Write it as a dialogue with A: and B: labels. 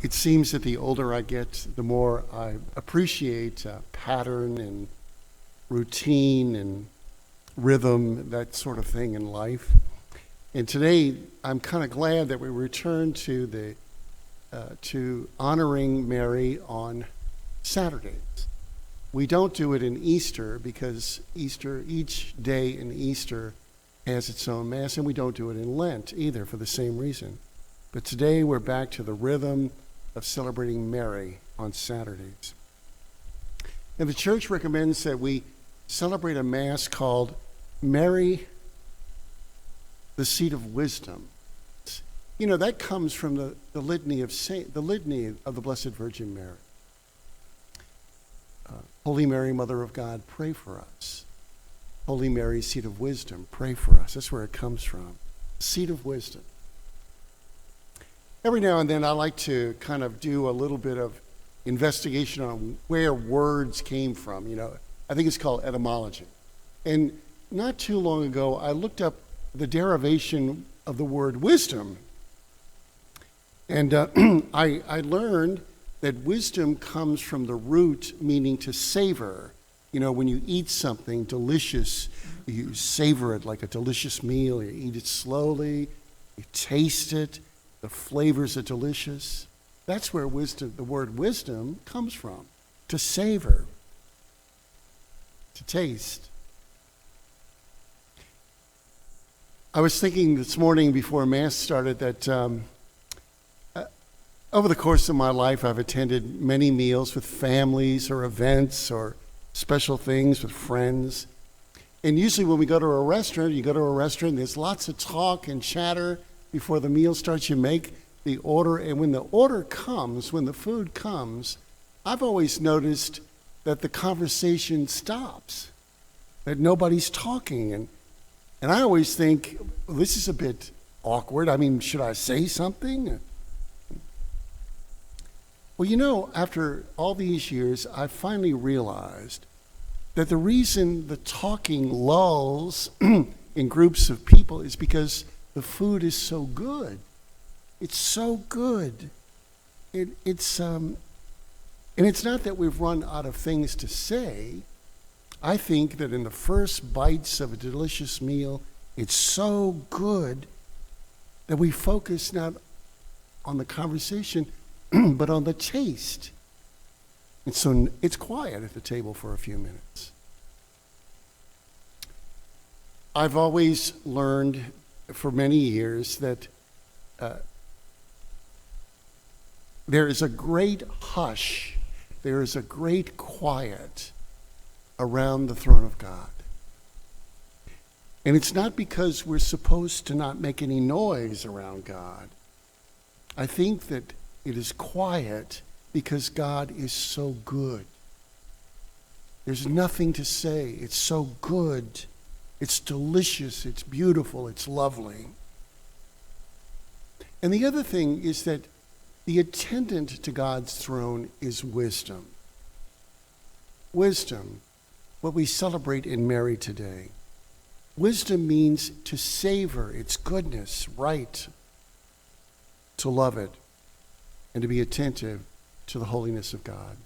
A: It seems that the older I get, the more I appreciate pattern and routine and rhythm, that sort of thing in life. And today, I'm kind of glad that we returned to honoring Mary on Saturdays. We don't do it in Easter because each day in Easter has its own Mass, and we don't do it in Lent either for the same reason. But today we're back to the rhythm of celebrating Mary on Saturdays. And the Church recommends that we celebrate a Mass called Mary, the Seat of Wisdom. You know, that comes from the litany of the Blessed Virgin Mary. Holy Mary, Mother of God, pray for us. Holy Mary, Seat of Wisdom, pray for us. That's where it comes from. Seat of Wisdom. Every now and then I like to kind of do a little bit of investigation on where words came from. You know, I think it's called etymology. And not too long ago, I looked up the derivation of the word wisdom. And I learned that wisdom comes from the root meaning to savor. You know, when you eat something delicious, you savor it like a delicious meal. You eat it slowly, you taste it, the flavors are delicious. That's where wisdom, the word wisdom, comes from. To savor, to taste. I was thinking this morning before Mass started that over the course of my life, I've attended many meals with families or events or special things with friends. And usually when we go to a restaurant, there's lots of talk and chatter before the meal starts. You make the order, and when the food comes, I've always noticed that the conversation stops, that nobody's talking. And I always think, well, this is a bit awkward. I mean, should I say something? Well, you know, after all these years, I finally realized that the reason the talking lulls in groups of people is because the food is so good. It's so good. And it's not that we've run out of things to say. I think that in the first bites of a delicious meal, it's so good that we focus not on the conversation, but on the taste. And so it's quiet at the table for a few minutes. I've always learned for many years that there is a great hush, there is a great quiet around the throne of God. And it's not because we're supposed to not make any noise around God. I think that it is quiet because God is so good. There's nothing to say. It's so good. It's delicious. It's beautiful. It's lovely. And the other thing is that the attendant to God's throne is wisdom. Wisdom, what we celebrate in Mary today. Wisdom means to savor its goodness, right, to love it, and to be attentive to the holiness of God.